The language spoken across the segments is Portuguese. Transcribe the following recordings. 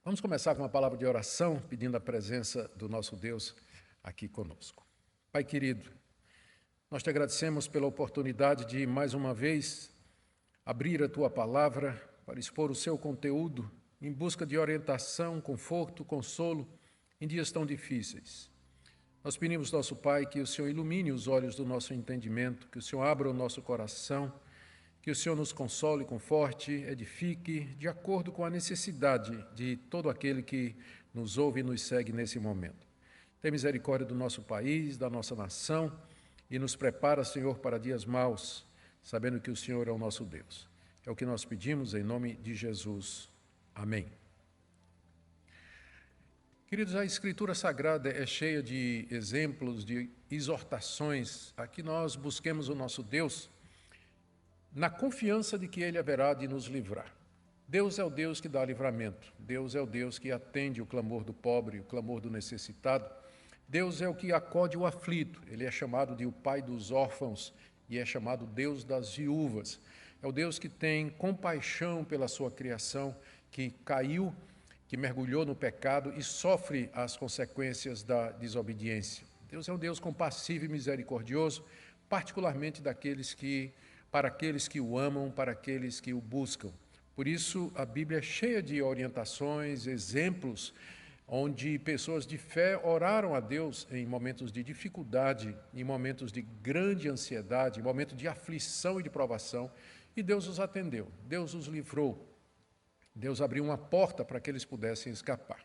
Vamos começar com uma palavra de oração, pedindo a presença do nosso Deus aqui conosco. Pai querido, nós te agradecemos pela oportunidade de, mais uma vez, abrir a Tua palavra para expor o seu conteúdo em busca de orientação, conforto, consolo em dias tão difíceis. Nós pedimos, nosso Pai, que o Senhor ilumine os olhos do nosso entendimento, que o Senhor abra o nosso coração, que o Senhor nos console, conforte, edifique, de acordo com a necessidade de todo aquele que nos ouve e nos segue nesse momento. Tem misericórdia do nosso país, da nossa nação, e nos prepara, Senhor, para dias maus, sabendo que o Senhor é o nosso Deus. É o que nós pedimos em nome de Jesus. Amém. Queridos, a Escritura Sagrada é cheia de exemplos, de exortações a que nós busquemos o nosso Deus na confiança de que Ele haverá de nos livrar. Deus é o Deus que dá livramento. Deus é o Deus que atende o clamor do pobre, o clamor do necessitado. Deus é o que acode o aflito. Ele é chamado de o Pai dos órfãos e é chamado Deus das viúvas. É o Deus que tem compaixão pela sua criação, que caiu, que mergulhou no pecado e sofre as consequências da desobediência. Deus é um Deus compassivo e misericordioso, particularmente para aqueles que o amam, para aqueles que o buscam. Por isso, a Bíblia é cheia de orientações, exemplos, onde pessoas de fé oraram a Deus em momentos de dificuldade, em momentos de grande ansiedade, em momentos de aflição e de provação, e Deus os atendeu, Deus os livrou, Deus abriu uma porta para que eles pudessem escapar.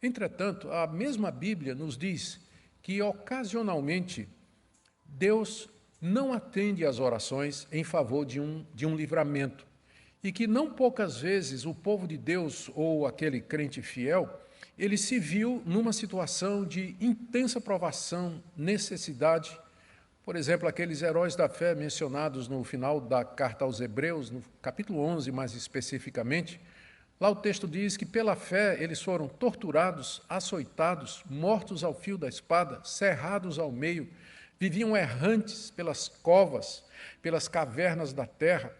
Entretanto, a mesma Bíblia nos diz que, ocasionalmente, Deus não atende às orações em favor de um livramento. E que não poucas vezes o povo de Deus, ou aquele crente fiel, ele se viu numa situação de intensa provação, necessidade. Por exemplo, aqueles heróis da fé mencionados no final da carta aos Hebreus, no capítulo 11 mais especificamente, lá o texto diz que pela fé eles foram torturados, açoitados, mortos ao fio da espada, cerrados ao meio, viviam errantes pelas covas, pelas cavernas da terra,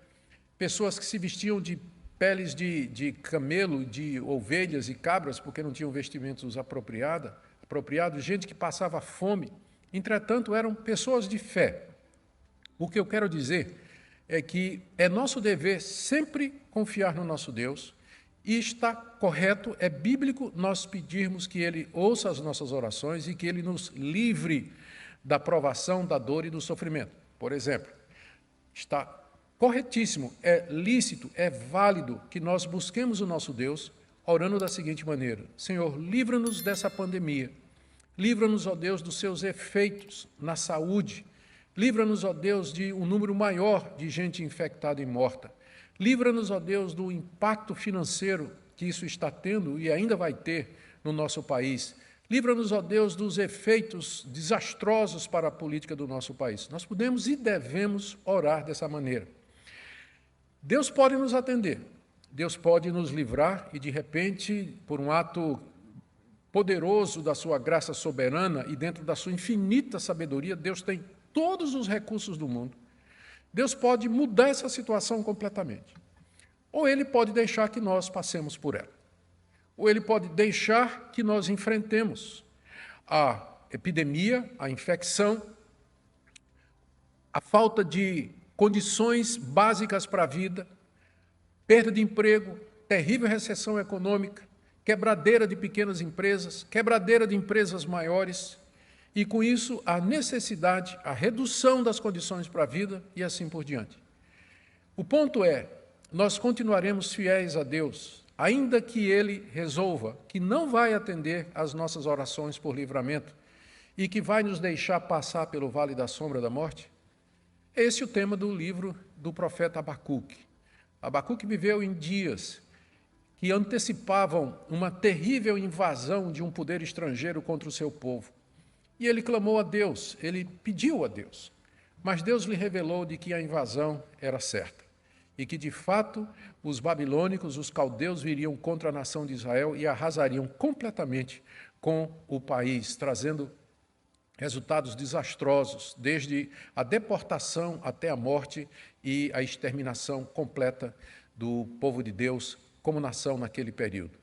pessoas que se vestiam de peles de camelo, de ovelhas e cabras, porque não tinham vestimentos apropriados, gente que passava fome. Entretanto, eram pessoas de fé. O que eu quero dizer é que é nosso dever sempre confiar no nosso Deus, e está correto, é bíblico nós pedirmos que Ele ouça as nossas orações e que Ele nos livre da provação, da dor e do sofrimento. Por exemplo, está corretíssimo, é lícito, é válido que nós busquemos o nosso Deus orando da seguinte maneira: Senhor, livra-nos dessa pandemia, livra-nos, ó Deus, dos seus efeitos na saúde, livra-nos, ó Deus, de um número maior de gente infectada e morta, livra-nos, ó Deus, do impacto financeiro que isso está tendo e ainda vai ter no nosso país. Livra-nos, ó Deus, dos efeitos desastrosos para a política do nosso país. Nós podemos e devemos orar dessa maneira. Deus pode nos atender, Deus pode nos livrar e, de repente, por um ato poderoso da sua graça soberana e dentro da sua infinita sabedoria, Deus tem todos os recursos do mundo. Deus pode mudar essa situação completamente. Ou Ele pode deixar que nós passemos por ela. Ou Ele pode deixar que nós enfrentemos a epidemia, a infecção, a falta de condições básicas para a vida, perda de emprego, terrível recessão econômica, quebradeira de pequenas empresas, quebradeira de empresas maiores, e com isso a necessidade, a redução das condições para a vida e assim por diante. O ponto é, nós continuaremos fiéis a Deus, ainda que Ele resolva que não vai atender às nossas orações por livramento e que vai nos deixar passar pelo vale da sombra da morte? Esse é o tema do livro do profeta Abacuque. Abacuque viveu em dias que antecipavam uma terrível invasão de um poder estrangeiro contra o seu povo. E ele clamou a Deus, ele pediu a Deus, mas Deus lhe revelou de que a invasão era certa e que, de fato, os babilônicos, os caldeus, viriam contra a nação de Israel e arrasariam completamente com o país, trazendo resultados desastrosos, desde a deportação até a morte e a exterminação completa do povo de Deus como nação naquele período.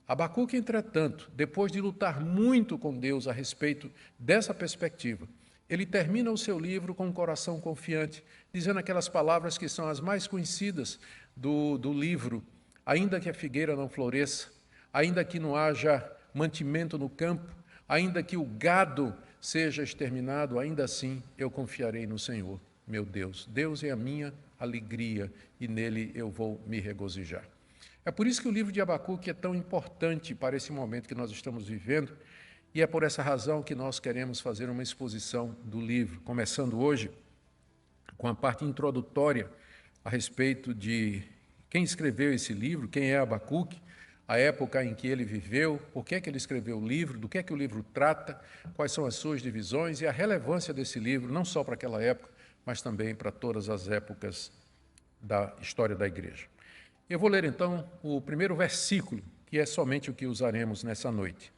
Abacuque, entretanto, depois de lutar muito com Deus a respeito dessa perspectiva, ele termina o seu livro com um coração confiante, dizendo aquelas palavras que são as mais conhecidas do livro: ainda que a figueira não floresça, ainda que não haja mantimento no campo, ainda que o gado seja exterminado, ainda assim eu confiarei no Senhor, meu Deus. Deus é a minha alegria e nele eu vou me regozijar. É por isso que o livro de Abacuque é tão importante para esse momento que nós estamos vivendo, e é por essa razão que nós queremos fazer uma exposição do livro, começando hoje com a parte introdutória a respeito de quem escreveu esse livro, quem é Abacuque, a época em que ele viveu, por que ele escreveu o livro, do que é que o livro trata, quais são as suas divisões e a relevância desse livro, não só para aquela época, mas também para todas as épocas da história da igreja. Eu vou ler, então, o primeiro versículo, que é somente o que usaremos nessa noite.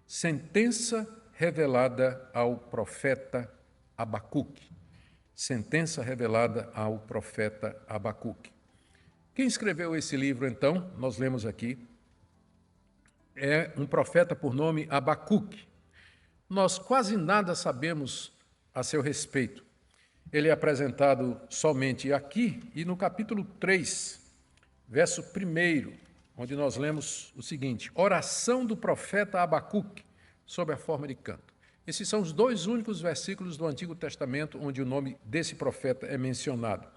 Sentença revelada ao profeta Abacuque. Sentença revelada ao profeta Abacuque. Quem escreveu esse livro, então, nós lemos aqui, é um profeta por nome Abacuque. Nós quase nada sabemos a seu respeito. Ele é apresentado somente aqui e no capítulo 3, verso 1, onde nós lemos o seguinte: oração do profeta Abacuque, sob a forma de canto. Esses são os dois únicos versículos do Antigo Testamento onde o nome desse profeta é mencionado.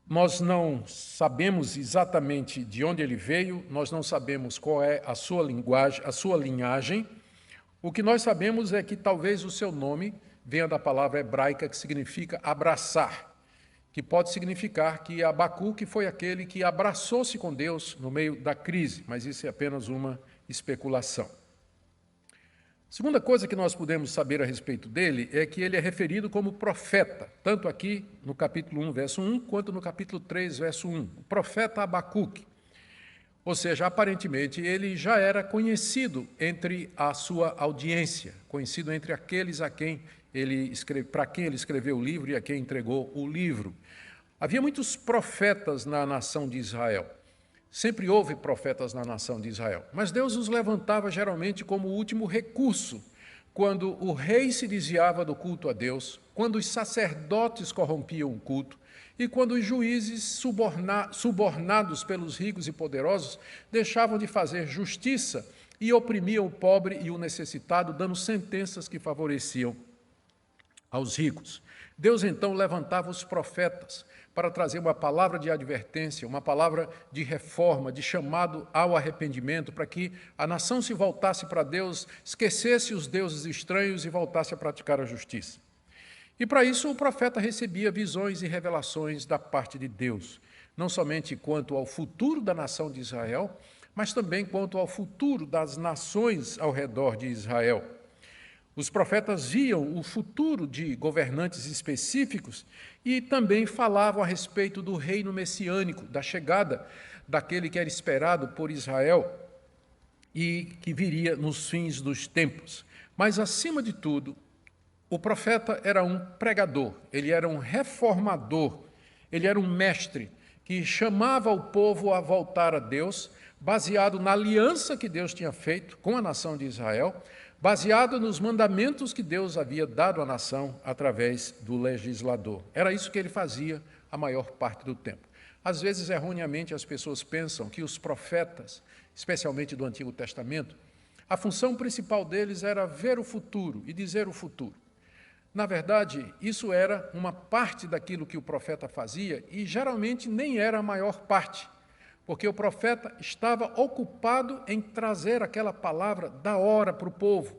Nós não sabemos exatamente de onde ele veio, nós não sabemos qual é a sua linguagem, a sua linhagem. O que nós sabemos é que talvez o seu nome venha da palavra hebraica que significa abraçar, que pode significar que Abacuque foi aquele que abraçou-se com Deus no meio da crise, mas isso é apenas uma especulação. Segunda coisa que nós podemos saber a respeito dele é que ele é referido como profeta, tanto aqui no capítulo 1, verso 1, quanto no capítulo 3, verso 1, o profeta Abacuque. Ou seja, aparentemente ele já era conhecido entre a sua audiência, conhecido entre aqueles a quem para quem ele escreveu o livro e a quem entregou o livro. Havia muitos profetas na nação de Israel. Sempre houve profetas na nação de Israel, mas Deus os levantava geralmente como o último recurso, quando o rei se desviava do culto a Deus, quando os sacerdotes corrompiam o culto e quando os juízes, subornados pelos ricos e poderosos, deixavam de fazer justiça e oprimiam o pobre e o necessitado, dando sentenças que favoreciam aos ricos. Deus então levantava os profetas para trazer uma palavra de advertência, uma palavra de reforma, de chamado ao arrependimento, para que a nação se voltasse para Deus, esquecesse os deuses estranhos e voltasse a praticar a justiça. E para isso o profeta recebia visões e revelações da parte de Deus, não somente quanto ao futuro da nação de Israel, mas também quanto ao futuro das nações ao redor de Israel. Os profetas viam o futuro de governantes específicos e também falavam a respeito do reino messiânico, da chegada daquele que era esperado por Israel e que viria nos fins dos tempos. Mas, acima de tudo, o profeta era um pregador, ele era um reformador, ele era um mestre que chamava o povo a voltar a Deus, baseado na aliança que Deus tinha feito com a nação de Israel, baseado nos mandamentos que Deus havia dado à nação através do legislador. Era isso que ele fazia a maior parte do tempo. Às vezes, erroneamente, as pessoas pensam que os profetas, especialmente do Antigo Testamento, a função principal deles era ver o futuro e dizer o futuro. Na verdade, isso era uma parte daquilo que o profeta fazia e geralmente nem era a maior parte, porque o profeta estava ocupado em trazer aquela palavra da hora para o povo,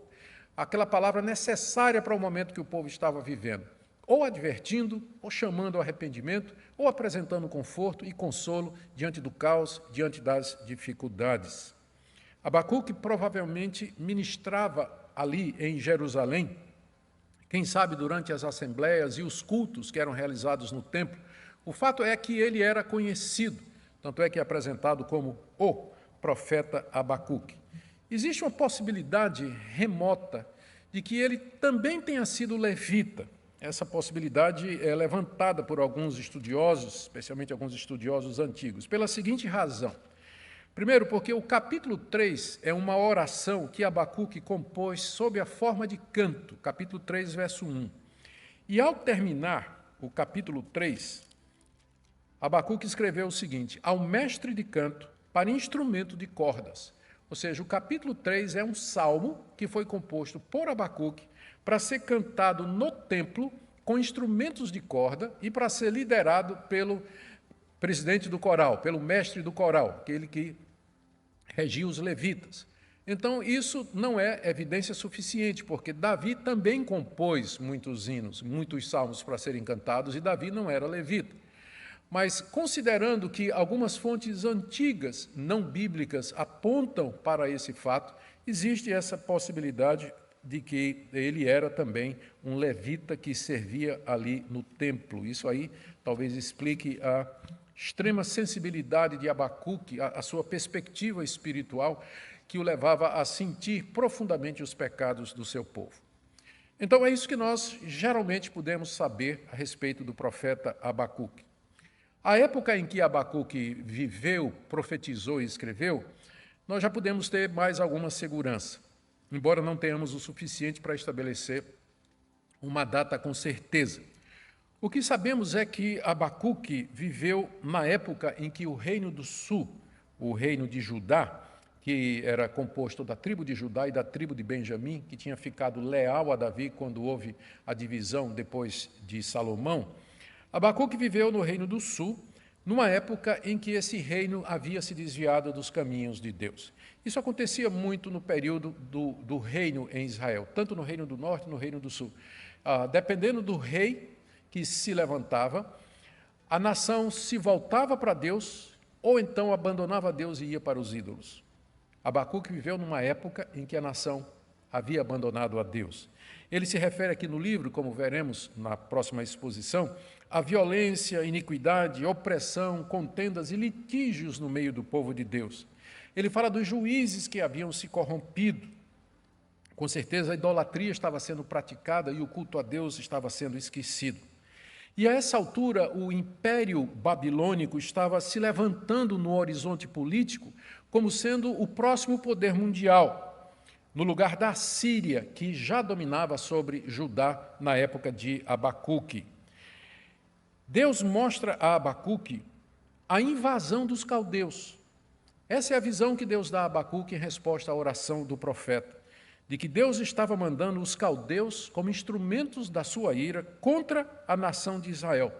aquela palavra necessária para o momento que o povo estava vivendo, ou advertindo, ou chamando ao arrependimento, ou apresentando conforto e consolo diante do caos, diante das dificuldades. Abacuque provavelmente ministrava ali em Jerusalém, quem sabe durante as assembleias e os cultos que eram realizados no templo. O fato é que ele era conhecido, tanto é que é apresentado como o profeta Abacuque. Existe uma possibilidade remota de que ele também tenha sido levita. Essa possibilidade é levantada por alguns estudiosos, especialmente alguns estudiosos antigos, pela seguinte razão. Primeiro, porque o capítulo 3 é uma oração que Abacuque compôs sob a forma de canto, capítulo 3, verso 1. E ao terminar o capítulo 3, Abacuque escreveu o seguinte: ao mestre de canto para instrumento de cordas. Ou seja, o capítulo 3 é um salmo que foi composto por Abacuque para ser cantado no templo com instrumentos de corda e para ser liderado pelo presidente do coral, pelo mestre do coral, aquele que regia os levitas. Então, isso não é evidência suficiente, porque Davi também compôs muitos hinos, muitos salmos para serem cantados, e Davi não era levita. Mas, considerando que algumas fontes antigas, não bíblicas, apontam para esse fato, existe essa possibilidade de que ele era também um levita que servia ali no templo. Isso aí talvez explique a extrema sensibilidade de Abacuque, a sua perspectiva espiritual, que o levava a sentir profundamente os pecados do seu povo. Então, é isso que nós geralmente podemos saber a respeito do profeta Abacuque. A época em que Abacuque viveu, profetizou e escreveu, nós já podemos ter mais alguma segurança, embora não tenhamos o suficiente para estabelecer uma data com certeza. O que sabemos é que Abacuque viveu na época em que o reino do sul, o reino de Judá, que era composto da tribo de Judá e da tribo de Benjamim, que tinha ficado leal a Davi quando houve a divisão depois de Salomão, Abacuque viveu no reino do sul, numa época em que esse reino havia se desviado dos caminhos de Deus. Isso acontecia muito no período do reino em Israel, tanto no reino do norte e no reino do sul. Dependendo do rei que se levantava, a nação se voltava para Deus ou então abandonava Deus e ia para os ídolos. Abacuque viveu numa época em que a nação havia abandonado a Deus. Ele se refere aqui no livro, como veremos na próxima exposição, à violência, iniquidade, opressão, contendas e litígios no meio do povo de Deus. Ele fala dos juízes que haviam se corrompido. Com certeza a idolatria estava sendo praticada e o culto a Deus estava sendo esquecido. E a essa altura, o Império Babilônico estava se levantando no horizonte político como sendo o próximo poder mundial, no lugar da Síria, que já dominava sobre Judá na época de Abacuque. Deus mostra a Abacuque a invasão dos caldeus. Essa é a visão que Deus dá a Abacuque em resposta à oração do profeta, de que Deus estava mandando os caldeus como instrumentos da sua ira contra a nação de Israel.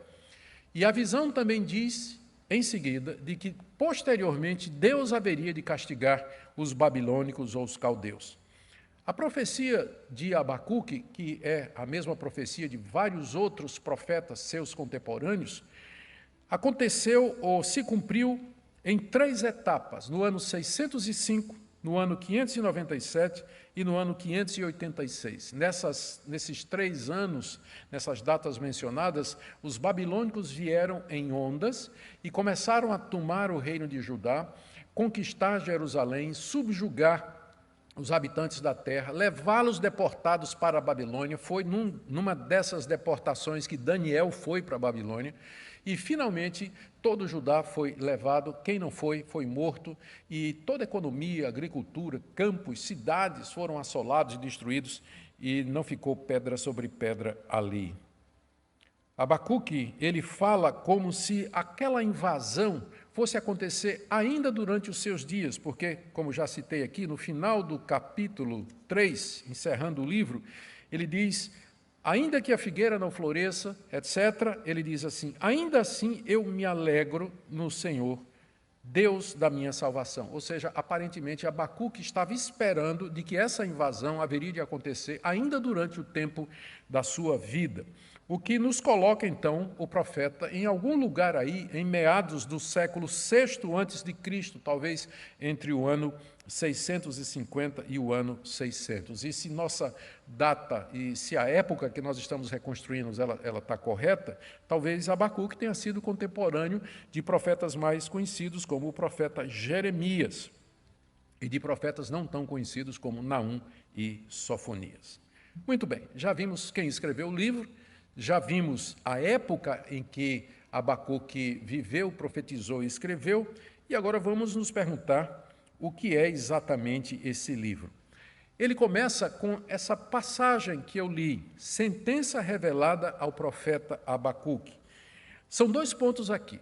E a visão também diz, em seguida, de que, posteriormente, Deus haveria de castigar os babilônicos ou os caldeus. A profecia de Abacuque, que é a mesma profecia de vários outros profetas seus contemporâneos, aconteceu ou se cumpriu em 3 etapas, no ano 605, no ano 597 e no ano 586. Nesses 3 anos, nessas datas mencionadas, os babilônicos vieram em ondas e começaram a tomar o reino de Judá, conquistar Jerusalém, subjugar os habitantes da terra, levá-los deportados para a Babilônia. Foi numa dessas deportações que Daniel foi para a Babilônia, e, finalmente, todo Judá foi levado, quem não foi, foi morto, e toda a economia, agricultura, campos, cidades foram assolados e destruídos, e não ficou pedra sobre pedra ali. Abacuque, ele fala como se aquela invasão fosse acontecer ainda durante os seus dias, porque, como já citei aqui, no final do capítulo 3, encerrando o livro, ele diz: ainda que a figueira não floresça, etc., ele diz assim: ainda assim eu me alegro no Senhor, Deus da minha salvação. Ou seja, aparentemente Abacuque estava esperando de que essa invasão haveria de acontecer ainda durante o tempo da sua vida. O que nos coloca, então, o profeta em algum lugar aí, em meados do século VI a.C., talvez entre o ano 650 e o ano 600. E se nossa data, e se a época que nós estamos reconstruindo, ela está correta, talvez Abacuque tenha sido contemporâneo de profetas mais conhecidos, como o profeta Jeremias, e de profetas não tão conhecidos como Naum e Sofonias. Muito bem, já vimos quem escreveu o livro, já vimos a época em que Abacuque viveu, profetizou e escreveu, E agora vamos nos perguntar o que é exatamente esse livro. Ele começa com essa passagem que eu li, sentença revelada ao profeta Abacuque. São 2 pontos aqui.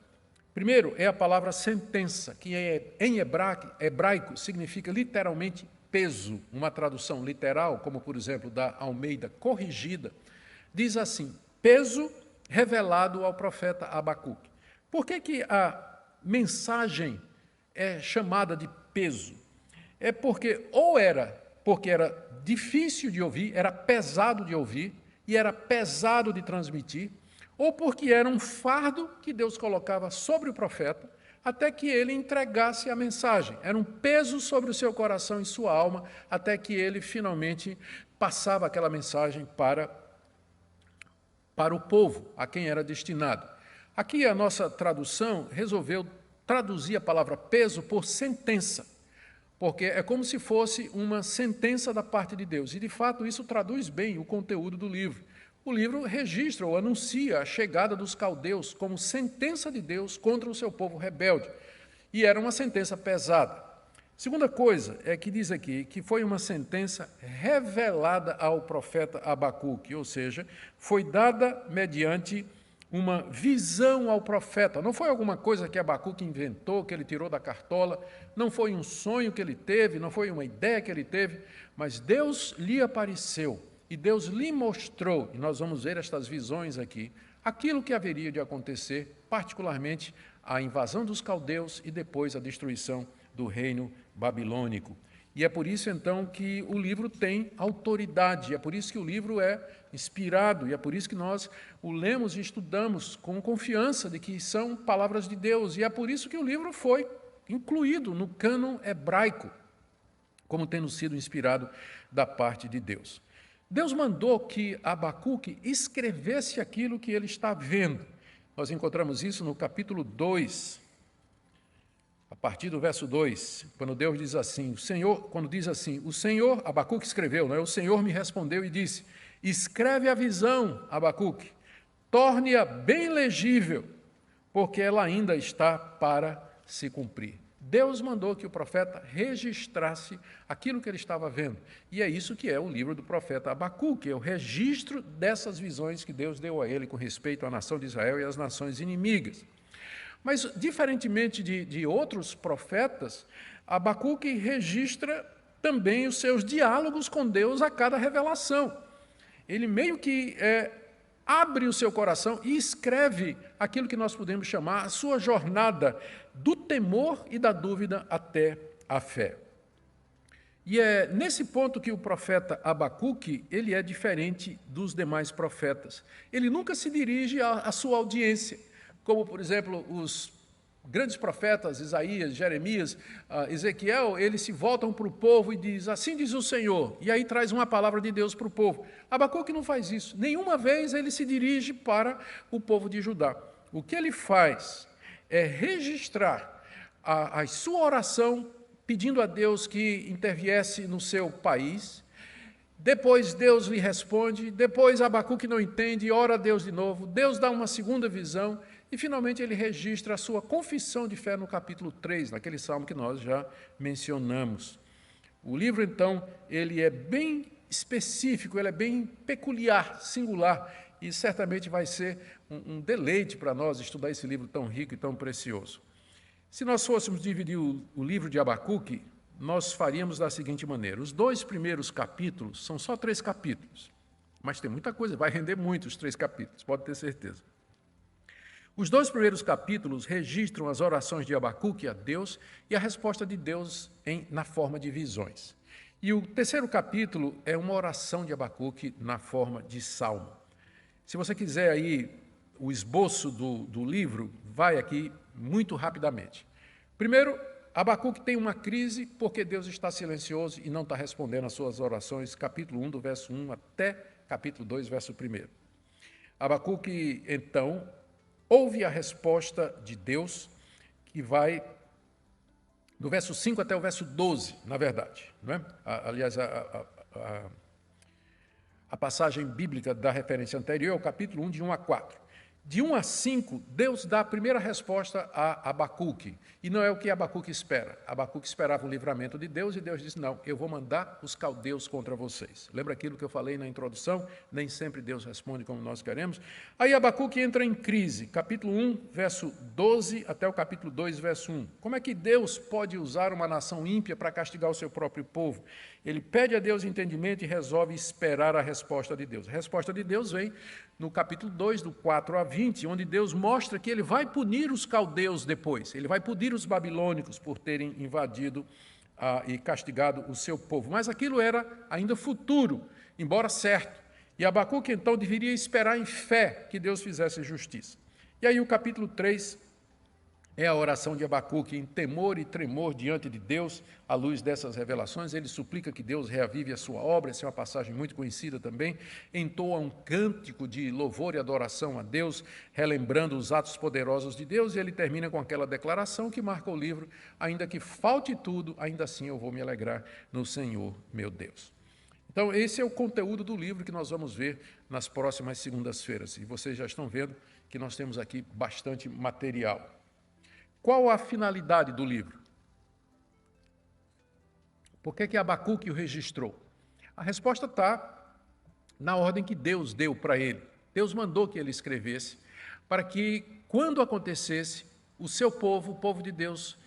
Primeiro é a palavra sentença, que em hebraico significa literalmente peso. Uma tradução literal, como por exemplo da Almeida Corrigida, diz assim: peso revelado ao profeta Abacuque. Por que a mensagem é chamada de peso? É porque era difícil de ouvir, era pesado de ouvir e era pesado de transmitir, ou porque era um fardo que Deus colocava sobre o profeta até que ele entregasse a mensagem. Era um peso sobre o seu coração e sua alma até que ele finalmente passava aquela mensagem para o povo a quem era destinado. Aqui a nossa tradução resolveu traduzir a palavra peso por sentença, porque é como se fosse uma sentença da parte de Deus. E, de fato, isso traduz bem o conteúdo do livro. O livro registra ou anuncia a chegada dos caldeus como sentença de Deus contra o seu povo rebelde. E era uma sentença pesada. Segunda coisa é que diz aqui que foi uma sentença revelada ao profeta Abacuque, ou seja, foi dada mediante uma visão ao profeta. Não foi alguma coisa que Abacuque inventou, que ele tirou da cartola, não foi um sonho que ele teve, não foi uma ideia que ele teve, mas Deus lhe apareceu e Deus lhe mostrou, e nós vamos ver estas visões aqui, aquilo que haveria de acontecer, particularmente a invasão dos caldeus e depois a destruição do reino babilônico. E é por isso, então, que o livro tem autoridade, é por isso que o livro é inspirado, e é por isso que nós o lemos e estudamos com confiança de que são palavras de Deus, e é por isso que o livro foi incluído no cânon hebraico, como tendo sido inspirado da parte de Deus. Deus mandou que Abacuque escrevesse aquilo que ele está vendo. Nós encontramos isso no capítulo 2, a partir do verso 2, quando Deus diz assim, o Senhor, Abacuque escreveu, não é? O Senhor me respondeu e disse: escreve a visão, Abacuque, torne-a bem legível, porque ela ainda está para se cumprir. Deus mandou que o profeta registrasse aquilo que ele estava vendo. E é isso que é o livro do profeta Abacuque, é o registro dessas visões que Deus deu a ele com respeito à nação de Israel e às nações inimigas. Mas, diferentemente de outros profetas, Abacuque registra também os seus diálogos com Deus a cada revelação. Ele meio que abre o seu coração e escreve aquilo que nós podemos chamar a sua jornada do temor e da dúvida até a fé. E é nesse ponto que o profeta Abacuque ele é diferente dos demais profetas. Ele nunca se dirige à sua audiência, como, por exemplo, os grandes profetas, Isaías, Jeremias, Ezequiel, eles se voltam para o povo e dizem, assim diz o Senhor, e aí traz uma palavra de Deus para o povo. Abacuque não faz isso. Nenhuma vez ele se dirige para o povo de Judá. O que ele faz é registrar a sua oração, pedindo a Deus que interviesse no seu país. Depois Deus lhe responde, depois Abacuque não entende, ora a Deus de novo, Deus dá uma segunda visão, e finalmente ele registra a sua confissão de fé no capítulo 3, naquele salmo que nós já mencionamos. O livro, então, ele é bem específico, ele é bem peculiar, singular, e certamente vai ser um deleite para nós estudar esse livro tão rico e tão precioso. Se nós fôssemos dividir o livro de Abacuque, nós faríamos da seguinte maneira: os 2 primeiros capítulos são só 3 capítulos, mas tem muita coisa, vai render muito os 3 capítulos, pode ter certeza. Os 2 primeiros capítulos registram as orações de Abacuque a Deus e a resposta de Deus na forma de visões. E o 3º capítulo é uma oração de Abacuque na forma de salmo. Se você quiser aí o esboço do livro, vai aqui muito rapidamente. Primeiro, Abacuque tem uma crise porque Deus está silencioso e não está respondendo às suas orações, capítulo 1, do verso 1 até capítulo 2, verso 1. Abacuque, então, ouve a resposta de Deus, que vai do verso 5 até o verso 12, na verdade. Não é? Aliás, a passagem bíblica da referência anterior é o capítulo 1, de 1 a 4. De 1 a 5, Deus dá a primeira resposta a Abacuque. E não é o que Abacuque espera. Abacuque esperava o livramento de Deus e Deus disse, não, eu vou mandar os caldeus contra vocês. Lembra aquilo que eu falei na introdução? Nem sempre Deus responde como nós queremos. Aí Abacuque entra em crise, capítulo 1, verso 12 até o capítulo 2, verso 1. Como é que Deus pode usar uma nação ímpia para castigar o seu próprio povo? Ele pede a Deus entendimento e resolve esperar a resposta de Deus. A resposta de Deus vem no capítulo 2, do 4 a 20, onde Deus mostra que ele vai punir os caldeus depois. Ele vai punir os babilônicos por terem invadido e castigado o seu povo. Mas aquilo era ainda futuro, embora certo. E Abacuque, então, deveria esperar em fé que Deus fizesse justiça. E aí o capítulo 3 é a oração de Abacuque, em temor e tremor diante de Deus, à luz dessas revelações. Ele suplica que Deus reavive a sua obra, essa é uma passagem muito conhecida também. Entoa um cântico de louvor e adoração a Deus, relembrando os atos poderosos de Deus, e ele termina com aquela declaração que marca o livro, ainda que falte tudo, ainda assim eu vou me alegrar no Senhor, meu Deus. Então, esse é o conteúdo do livro que nós vamos ver nas próximas segundas-feiras. E vocês já estão vendo que nós temos aqui bastante material. Qual a finalidade do livro? Por que Abacuque o registrou? A resposta está na ordem que Deus deu para ele. Deus mandou que ele escrevesse, para que, quando acontecesse, o seu povo, o povo de Deus,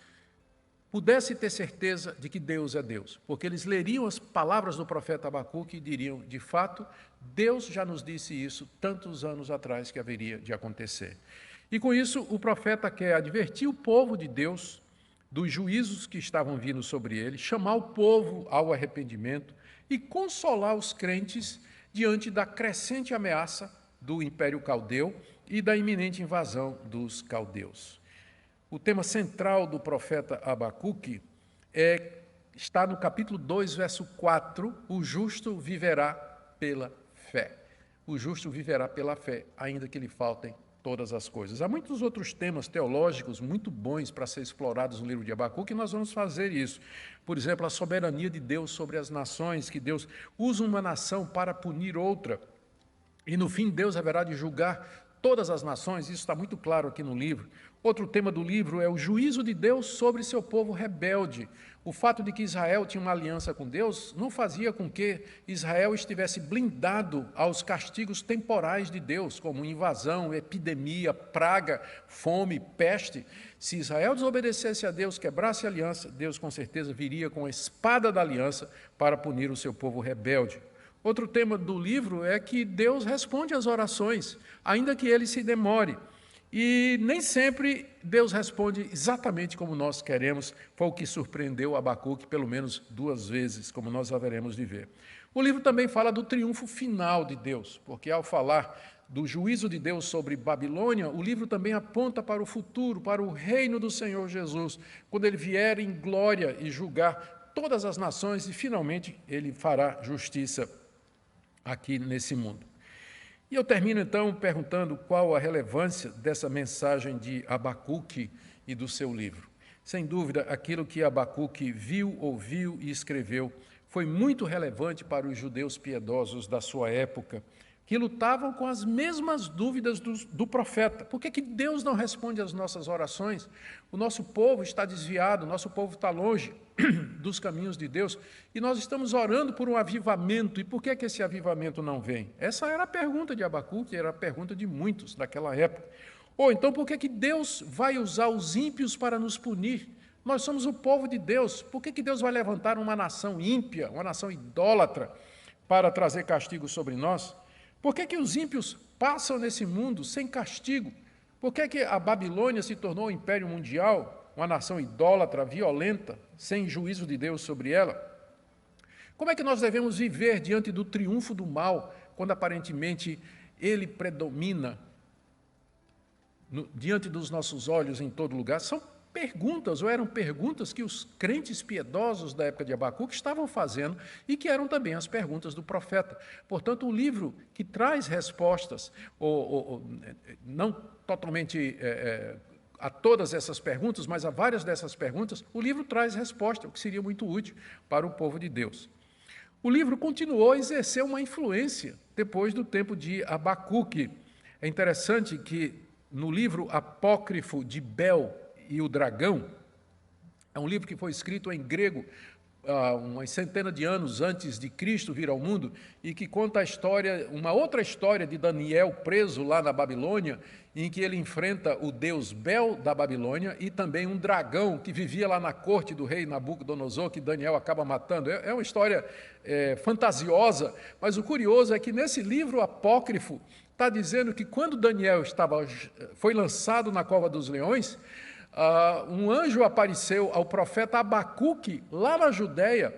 pudesse ter certeza de que Deus é Deus. Porque eles leriam as palavras do profeta Abacuque e diriam, de fato, Deus já nos disse isso tantos anos atrás que haveria de acontecer. E com isso, o profeta quer advertir o povo de Deus dos juízos que estavam vindo sobre ele, chamar o povo ao arrependimento e consolar os crentes diante da crescente ameaça do Império Caldeu e da iminente invasão dos caldeus. O tema central do profeta Abacuque está no capítulo 2, verso 4, o justo viverá pela fé. O justo viverá pela fé, ainda que lhe faltem todas as coisas. Há muitos outros temas teológicos muito bons para ser explorados no livro de Abacuque, e nós vamos fazer isso. Por exemplo, a soberania de Deus sobre as nações, que Deus usa uma nação para punir outra, e no fim Deus haverá de julgar todas as nações, isso está muito claro aqui no livro. Outro tema do livro é o juízo de Deus sobre seu povo rebelde. O fato de que Israel tinha uma aliança com Deus não fazia com que Israel estivesse blindado aos castigos temporais de Deus, como invasão, epidemia, praga, fome, peste. Se Israel desobedecesse a Deus, quebrasse a aliança, Deus com certeza viria com a espada da aliança para punir o seu povo rebelde. Outro tema do livro é que Deus responde às orações, ainda que ele se demore. E nem sempre Deus responde exatamente como nós queremos. Foi o que surpreendeu Abacuque pelo menos 2 vezes, como nós haveremos de ver. O livro também fala do triunfo final de Deus, porque ao falar do juízo de Deus sobre Babilônia, o livro também aponta para o futuro, para o reino do Senhor Jesus, quando ele vier em glória e julgar todas as nações e finalmente ele fará justiça aqui nesse mundo. E eu termino, então, perguntando qual a relevância dessa mensagem de Abacuque e do seu livro. Sem dúvida, aquilo que Abacuque viu, ouviu e escreveu foi muito relevante para os judeus piedosos da sua época, que lutavam com as mesmas dúvidas do profeta. Por que Deus não responde às nossas orações? O nosso povo está desviado, o nosso povo está longe dos caminhos de Deus, e nós estamos orando por um avivamento. E por que esse avivamento não vem? Essa era a pergunta de Abacuque, era a pergunta de muitos daquela época. Ou então, por que Deus vai usar os ímpios para nos punir? Nós somos o povo de Deus. Por que Deus vai levantar uma nação ímpia, uma nação idólatra, para trazer castigo sobre nós? Por que os ímpios passam nesse mundo sem castigo? Por que a Babilônia se tornou um império mundial, uma nação idólatra, violenta, sem juízo de Deus sobre ela? Como é que nós devemos viver diante do triunfo do mal, quando aparentemente ele predomina diante dos nossos olhos em todo lugar? São perguntas, ou eram perguntas que os crentes piedosos da época de Abacuque estavam fazendo e que eram também as perguntas do profeta. Portanto, o livro que traz respostas, não totalmente a todas essas perguntas, mas a várias dessas perguntas, o livro traz resposta, o que seria muito útil para o povo de Deus. O livro continuou a exercer uma influência depois do tempo de Abacuque. É interessante que no livro apócrifo de Bel e o Dragão, é um livro que foi escrito em grego umas centenas de anos antes de Cristo vir ao mundo, e que conta a história, uma outra história de Daniel preso lá na Babilônia, em que ele enfrenta o deus Bel da Babilônia e também um dragão que vivia lá na corte do rei Nabucodonosor, que Daniel acaba matando. É uma história fantasiosa, mas o curioso é que nesse livro apócrifo está dizendo que quando Daniel foi lançado na cova dos leões, um anjo apareceu ao profeta Abacuque, lá na Judéia,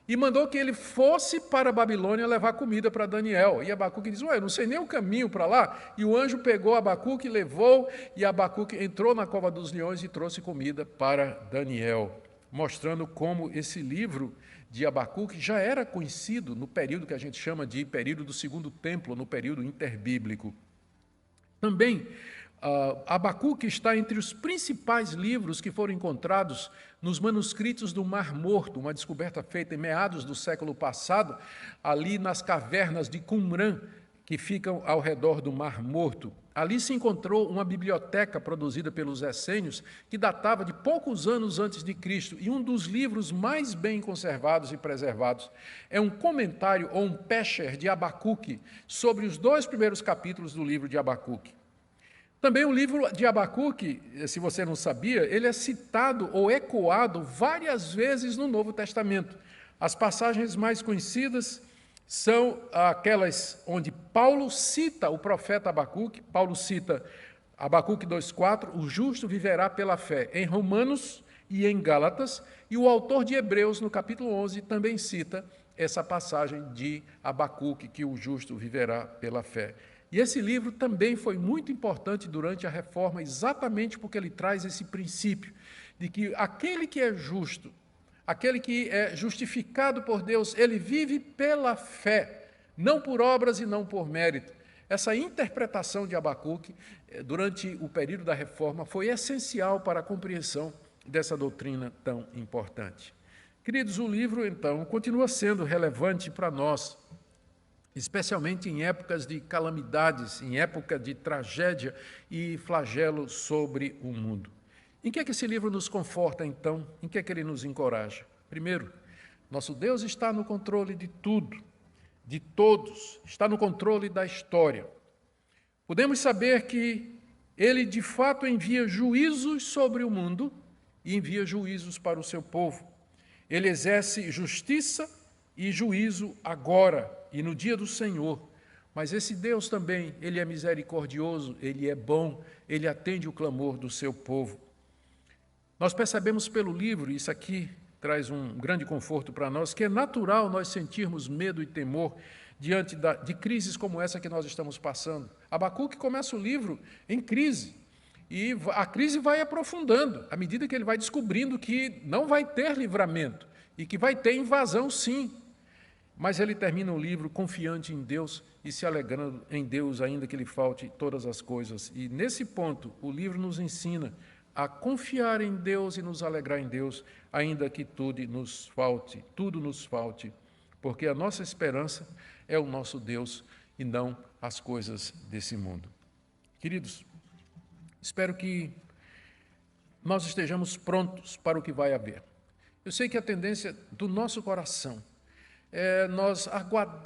e mandou que ele fosse para a Babilônia levar comida para Daniel. E Abacuque diz, eu não sei nem o caminho para lá. E o anjo pegou Abacuque, levou, e Abacuque entrou na cova dos leões e trouxe comida para Daniel, mostrando como esse livro de Abacuque já era conhecido no período que a gente chama de período do Segundo Templo, no período interbíblico. Também, Abacuque está entre os principais livros que foram encontrados nos manuscritos do Mar Morto, uma descoberta feita em meados do século passado, ali nas cavernas de Qumran, que ficam ao redor do Mar Morto. Ali se encontrou uma biblioteca produzida pelos essênios, que datava de poucos anos antes de Cristo, e um dos livros mais bem conservados e preservados é um comentário ou um pesher de Abacuque sobre os 2 primeiros capítulos do livro de Abacuque. Também o livro de Abacuque, se você não sabia, ele é citado ou ecoado várias vezes no Novo Testamento. As passagens mais conhecidas são aquelas onde Paulo cita o profeta Abacuque. Paulo cita Abacuque 2,4, o justo viverá pela fé, em Romanos e em Gálatas, e o autor de Hebreus, no capítulo 11, também cita essa passagem de Abacuque, que o justo viverá pela fé. E esse livro também foi muito importante durante a Reforma, exatamente porque ele traz esse princípio de que aquele que é justo, aquele que é justificado por Deus, ele vive pela fé, não por obras e não por mérito. Essa interpretação de Abacuque, durante o período da Reforma, foi essencial para a compreensão dessa doutrina tão importante. Queridos, o livro, então, continua sendo relevante para nós, especialmente em épocas de calamidades, em época de tragédia e flagelo sobre o mundo. Em que é que esse livro nos conforta, então? Em que é que ele nos encoraja? Primeiro, nosso Deus está no controle de tudo, de todos, está no controle da história. Podemos saber que ele, de fato, envia juízos sobre o mundo e envia juízos para o seu povo. Ele exerce justiça e juízo agora e no dia do Senhor. Mas esse Deus também, ele é misericordioso, ele é bom, ele atende o clamor do seu povo. Nós percebemos pelo livro, isso aqui traz um grande conforto para nós, que é natural nós sentirmos medo e temor diante de crises como essa que nós estamos passando. Abacuque começa o livro em crise, e a crise vai aprofundando, à medida que ele vai descobrindo que não vai ter livramento, e que vai ter invasão sim. Mas ele termina o livro confiante em Deus e se alegrando em Deus, ainda que lhe falte todas as coisas. E nesse ponto, o livro nos ensina a confiar em Deus e nos alegrar em Deus, ainda que tudo nos falte, porque a nossa esperança é o nosso Deus e não as coisas desse mundo. Queridos, espero que nós estejamos prontos para o que vai haver. Eu sei que a tendência do nosso coração é nós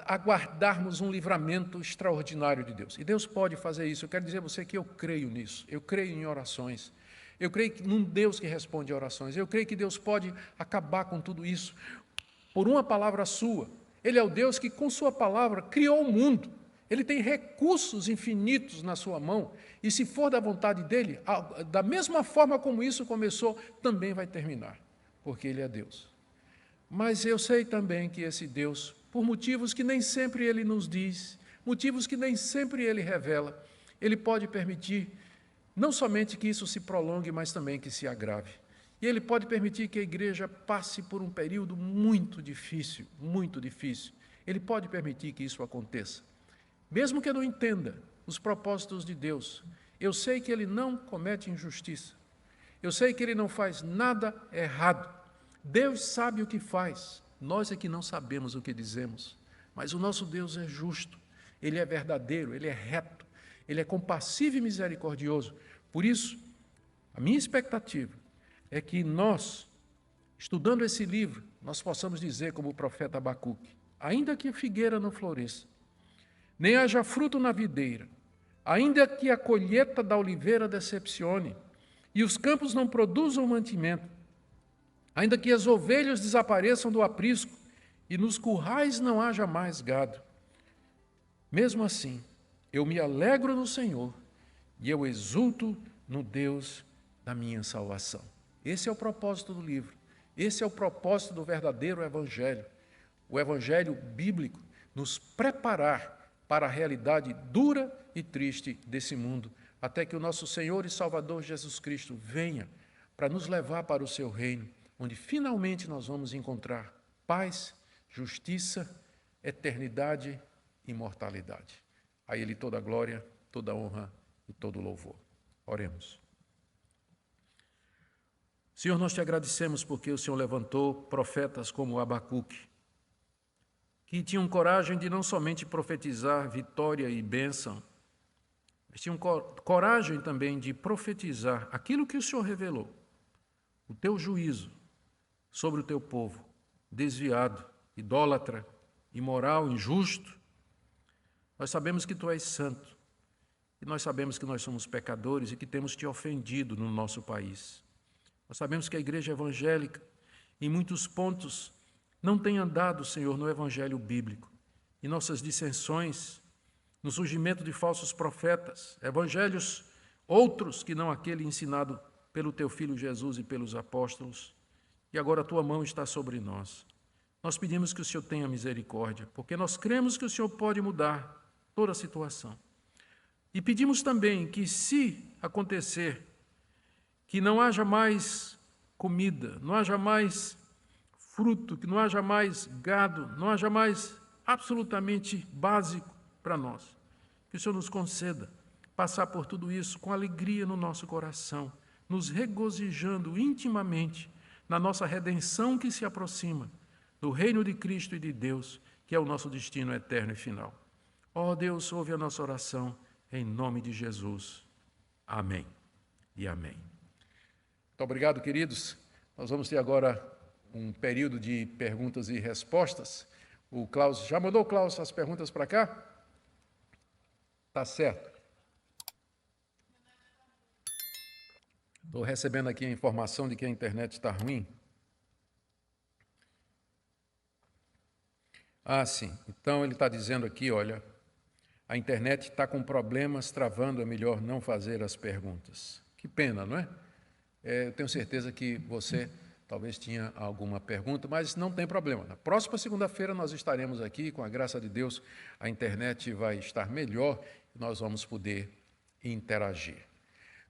aguardarmos um livramento extraordinário de Deus. E Deus pode fazer isso. Eu quero dizer a você que eu creio nisso. Eu creio em orações. Eu creio num Deus que responde a orações. Eu creio que Deus pode acabar com tudo isso por uma palavra sua. Ele é o Deus que, com sua palavra, criou o mundo. Ele tem recursos infinitos na sua mão. E se for da vontade dele, da mesma forma como isso começou, também vai terminar. Porque ele é Deus. Mas eu sei também que esse Deus, por motivos que nem sempre ele nos diz, motivos que nem sempre ele revela, ele pode permitir não somente que isso se prolongue, mas também que se agrave. E ele pode permitir que a igreja passe por um período muito difícil, muito difícil. Ele pode permitir que isso aconteça. Mesmo que eu não entenda os propósitos de Deus, eu sei que ele não comete injustiça. Eu sei que ele não faz nada errado. Deus sabe o que faz, nós é que não sabemos o que dizemos, mas o nosso Deus é justo, ele é verdadeiro, ele é reto, Ele é compassivo e misericordioso. Por isso, a minha expectativa é que nós, estudando esse livro, nós possamos dizer, como o profeta Abacuque: ainda que a figueira não floresça, nem haja fruto na videira, ainda que a colheita da oliveira decepcione, e os campos não produzam mantimento, ainda que as ovelhas desapareçam do aprisco, e nos currais não haja mais gado, mesmo assim, eu me alegro no Senhor, e eu exulto no Deus da minha salvação. Esse é o propósito do livro. Esse é o propósito do verdadeiro evangelho. O evangelho bíblico nos preparar para a realidade dura e triste desse mundo, até que o nosso Senhor e Salvador Jesus Cristo venha para nos levar para o seu reino, onde finalmente nós vamos encontrar paz, justiça, eternidade e imortalidade. A Ele toda a glória, toda a honra e todo o louvor. Oremos. Senhor, nós te agradecemos porque o Senhor levantou profetas como Abacuque, que tinham coragem de não somente profetizar vitória e bênção, mas tinham coragem também de profetizar aquilo que o Senhor revelou, o teu juízo sobre o teu povo, desviado, idólatra, imoral, injusto. Nós sabemos que tu és santo, e nós sabemos que nós somos pecadores e que temos te ofendido no nosso país. Nós sabemos que a igreja evangélica, em muitos pontos, não tem andado, Senhor, no evangelho bíblico. E nossas dissensões, no surgimento de falsos profetas, evangelhos outros que não aquele ensinado pelo teu Filho Jesus e pelos apóstolos. E agora a tua mão está sobre nós. Nós pedimos que o Senhor tenha misericórdia, porque nós cremos que o Senhor pode mudar toda a situação. E pedimos também que, se acontecer que não haja mais comida, não haja mais fruto, que não haja mais gado, não haja mais absolutamente básico para nós, que o Senhor nos conceda passar por tudo isso com alegria no nosso coração, nos regozijando intimamente na nossa redenção que se aproxima, do reino de Cristo e de Deus, que é o nosso destino eterno e final. Ó Deus, ouve a nossa oração, em nome de Jesus. Amém e amém. Muito obrigado, queridos. Nós vamos ter agora um período de perguntas e respostas. O Klaus, já mandou, Klaus, as perguntas para cá? Tá certo. Estou recebendo aqui a informação de que a internet está ruim. Ah, sim. Então ele está dizendo aqui, olha, a internet está com problemas, travando, é melhor não fazer as perguntas. Que pena, não é? Eu tenho certeza que você talvez tinha alguma pergunta, mas não tem problema. Na próxima segunda-feira nós estaremos aqui, com a graça de Deus, a internet vai estar melhor e nós vamos poder interagir.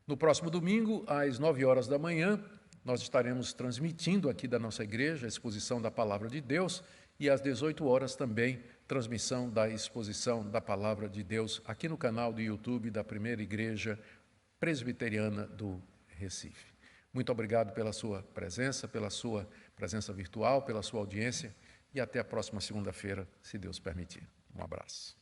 No próximo domingo, às 9 horas da manhã, nós estaremos transmitindo aqui da nossa igreja a exposição da Palavra de Deus e às 18 horas também, transmissão da exposição da Palavra de Deus aqui no canal do YouTube da Primeira Igreja Presbiteriana do Recife. Muito obrigado pela sua presença virtual, pela sua audiência, e até a próxima segunda-feira, se Deus permitir. Um abraço.